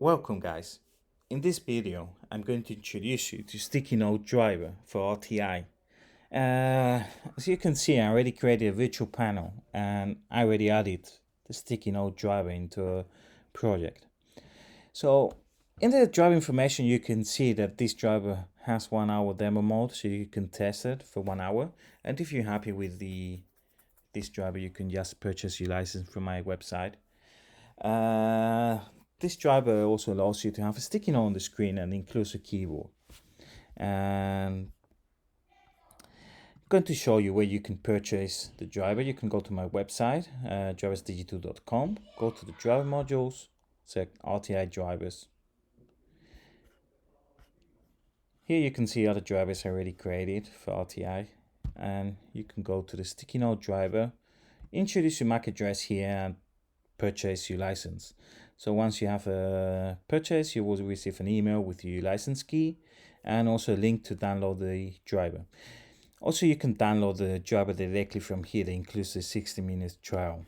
Welcome guys. In this video, I'm going to introduce you to sticky note driver for RTI. As you can see, I already created a virtual panel and I already added the sticky note driver into a project. So in the driver information, you can see that this driver has 1 hour demo mode, so you can test it for 1 hour. And if you're happy with this driver, you can just purchase your license from my website. This driver also allows you to have a sticky note on the screen and includes a keyboard. And I'm going to show you where you can purchase the driver. You can go to my website, driversdigital.com, go to the driver modules, select RTI drivers. Here you can see other drivers I already created for RTI, and you can go to the sticky note driver, introduce your MAC address here and purchase your license. So once you have a purchase, you will receive an email with your license key and also a link to download the driver. Also, you can download the driver directly from here. That includes a 60-minute trial.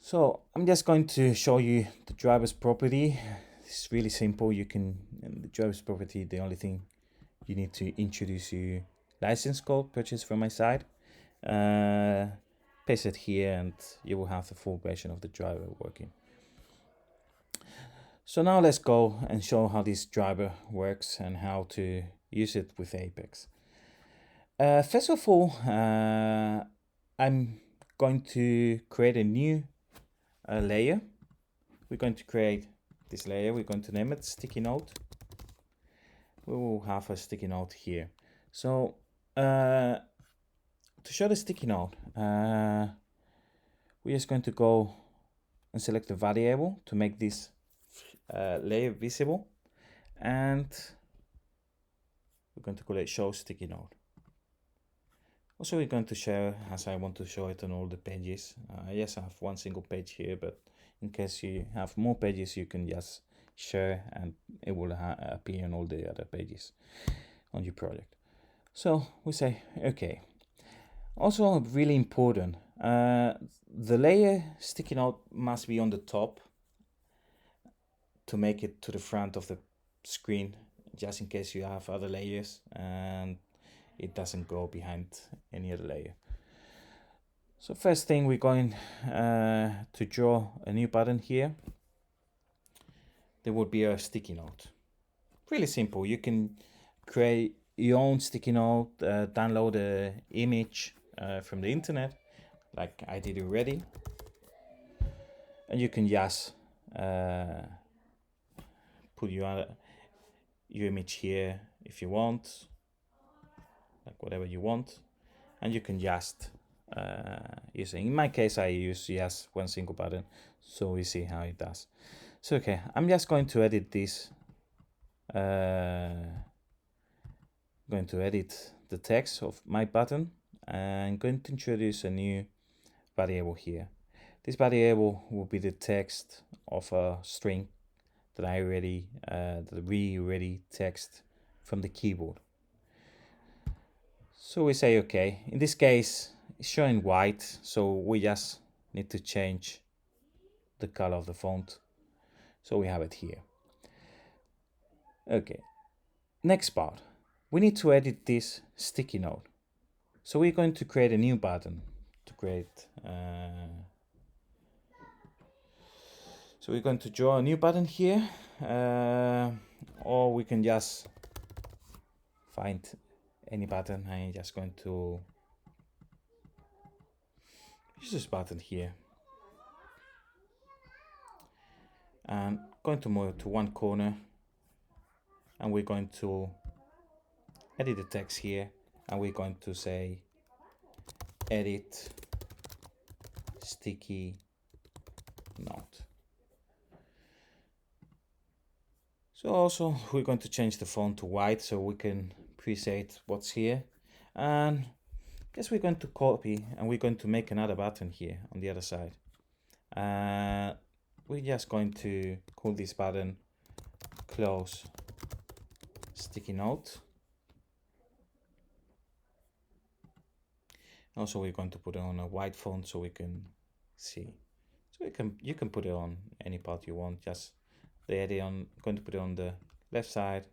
So I'm just going to show you the driver's property. It's really simple. The driver's property, the only thing you need to introduce your license code purchased from my site. Paste it here and you will have the full version of the driver working. So now let's go and show how this driver works and how to use it with Apex. First of all, I'm going to create a new layer. We're going to create this layer. We're going to name it sticky note. We will have a sticky note here. So to show the sticky note, we're just going to go and select the variable to make this layer visible, and we're going to call it show sticky note. Also, we're going to share as I want to show it on all the pages. Yes, I have one single page here, but in case you have more pages, you can just share and it will appear on all the other pages on your project. So we say okay. Also really important, the layer sticky note must be on the top to make it to the front of the screen, just in case you have other layers and it doesn't go behind any other layer. So first thing, we're going to draw a new button here. There will be a sticky note. Really simple. You can create your own sticky note, download an image from the internet, like I did already, and you can just put your image here if you want, like whatever you want, and you can just use it. In my case, I use just one single button, so we see how it does. So okay, I'm just going to edit this. Going to edit the text of my button. I'm going to introduce a new variable here. This variable will be the text of a string that we already text from the keyboard. So we say okay. In this case, it's showing white, so we just need to change the color of the font. So we have it here. Okay. Next part, we need to edit this sticky note. So we're going to create a new button to create. So we're going to draw a new button here, or we can just find any button. I'm just going to use this button here. And going to move to one corner, and we're going to edit the text here, and we're going to say edit sticky note. So also we're going to change the font to white so we can preset what's here, and I guess we're going to copy and we're going to make another button here on the other side. We're just going to call this button close sticky note. Also, we're going to put it on a white font so we can see. So you can put it on any part you want. Just The other one, I'm going to put it on the left side.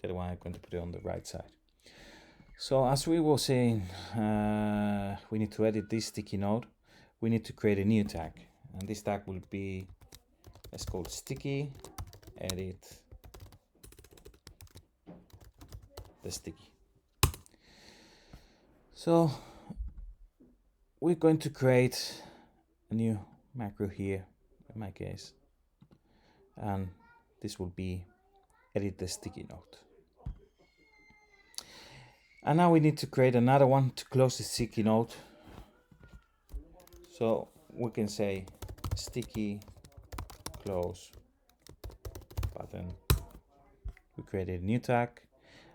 The other one, I'm going to put it on the right side. So as we were saying, we need to edit this sticky note. We need to create a new tag, and this tag will be, let's call it sticky edit the sticky. So we're going to create a new macro here in my case, and this will be edit the sticky note. And now we need to create another one to close the sticky note. So we can say sticky close button. We created a new tag,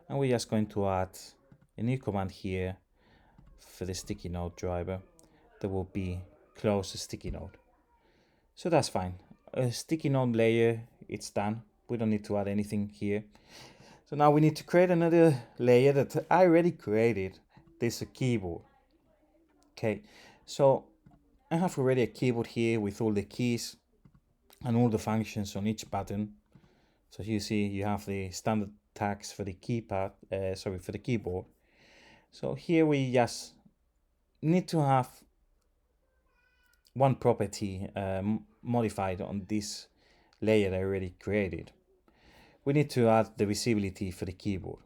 and we're just going to add a new command here for the sticky note driver that will be close the sticky note. So that's fine. A sticky note layer, it's done. We don't need to add anything here. So now we need to create another layer that I already created. This is a keyboard. Okay, so I have already a keyboard here with all the keys and all the functions on each button. So you see, you have the standard tags for the keypad, for the keyboard. So here we just need to have one property modified on this layer I already created. We need to add the visibility for the keyboard.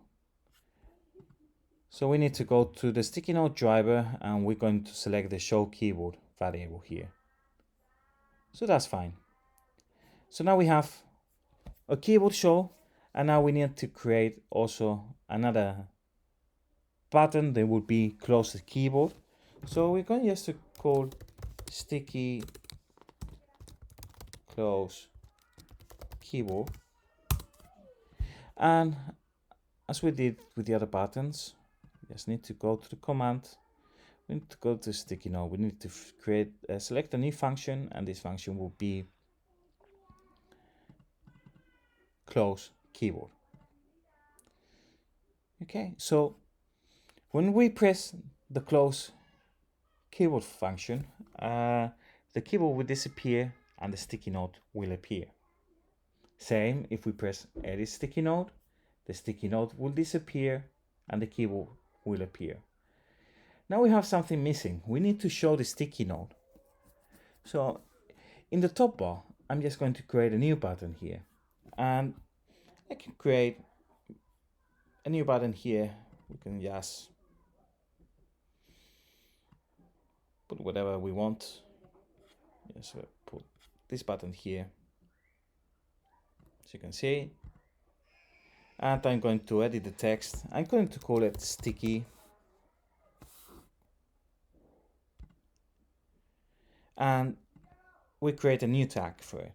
So we need to go to the sticky note driver, and we're going to select the show keyboard variable here. So that's fine. So now we have a keyboard show, and now we need to create also another button that would be close the keyboard. So we're going just to call sticky close keyboard, and as we did with the other buttons, we just need to go to the command. We need to go to sticky note. We need to create select a new function, and this function will be close keyboard. Okay, so when we press the close keyboard function, the keyboard will disappear and the sticky note will appear. Same if we press edit sticky note, the sticky note will disappear and the keyboard will appear. Now we have something missing. We need to show the sticky note. So in the top bar, I'm just going to create a new button here, and I can create a new button here. We can just put whatever we want. Yes, we'll put this button here, as you can see. And I'm going to edit the text. I'm going to call it sticky. And we create a new tag for it.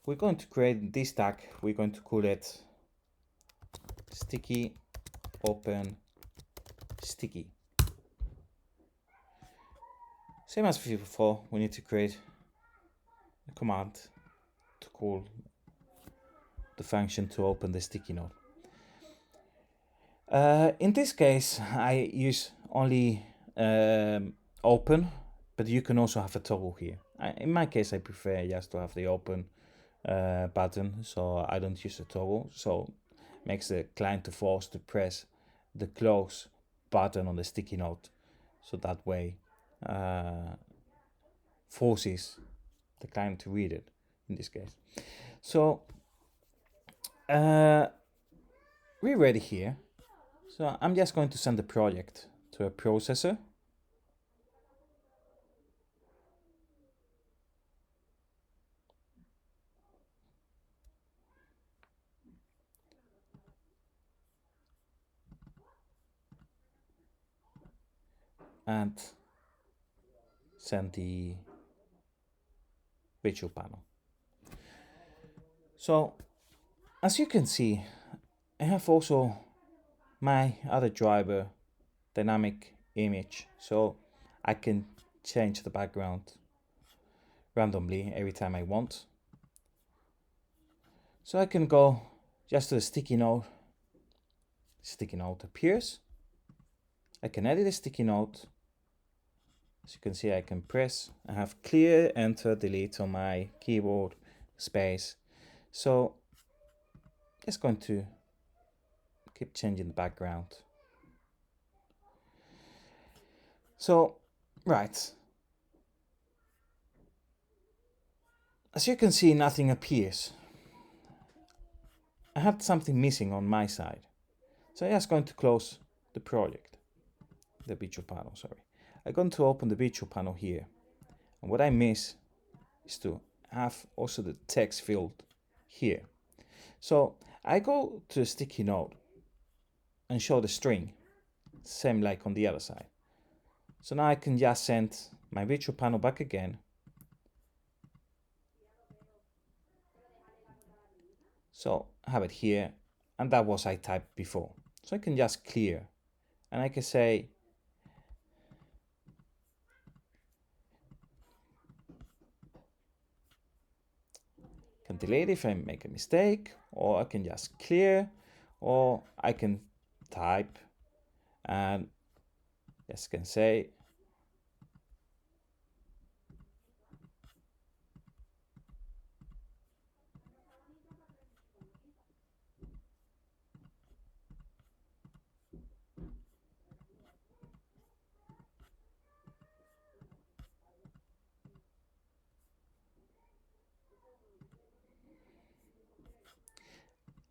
We're going to create this tag. We're going to call it sticky open sticky. Same as before, we need to create a command to call the function to open the sticky note. In this case, I use only open, but you can also have a toggle here. In my case, I prefer just to have the open button, so I don't use a toggle. So makes the client to force to press the close button on the sticky note, so that way forces the client to read it in this case. So we're ready here. So I'm just going to send the project to a processor. And send the virtual panel. So as you can see, I have also my other driver dynamic image, so I can change the background randomly every time I want. So I can go just to the sticky note appears. I can edit the sticky note. As you can see, I can press, I have clear, enter, delete on my keyboard space. So just going to keep changing the background. So, right. As you can see, nothing appears. I had something missing on my side. So I'm just going to close the project, the virtual panel, sorry. I'm going to open the virtual panel here. And what I miss is to have also the text field here. So I go to a sticky note and show the string, same like on the other side. So now I can just send my virtual panel back again. So I have it here, and that was I typed before. So I can just clear, and I can say can delete if I make a mistake, or I can just clear, or I can type and just can say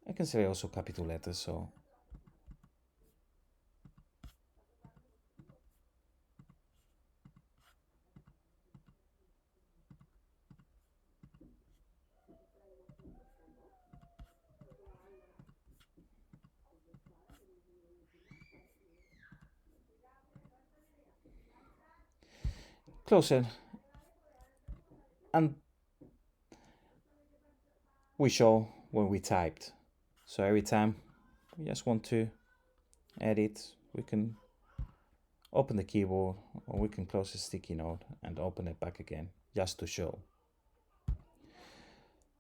I can say also capital letters, so close it, and we show when we typed. So every time we just want to edit, we can open the keyboard, or we can close the sticky note and open it back again just to show.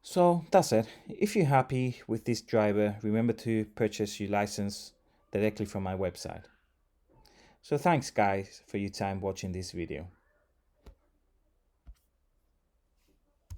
So that's it. If you're happy with this driver, remember to purchase your license directly from my website. So thanks guys for your time watching this video.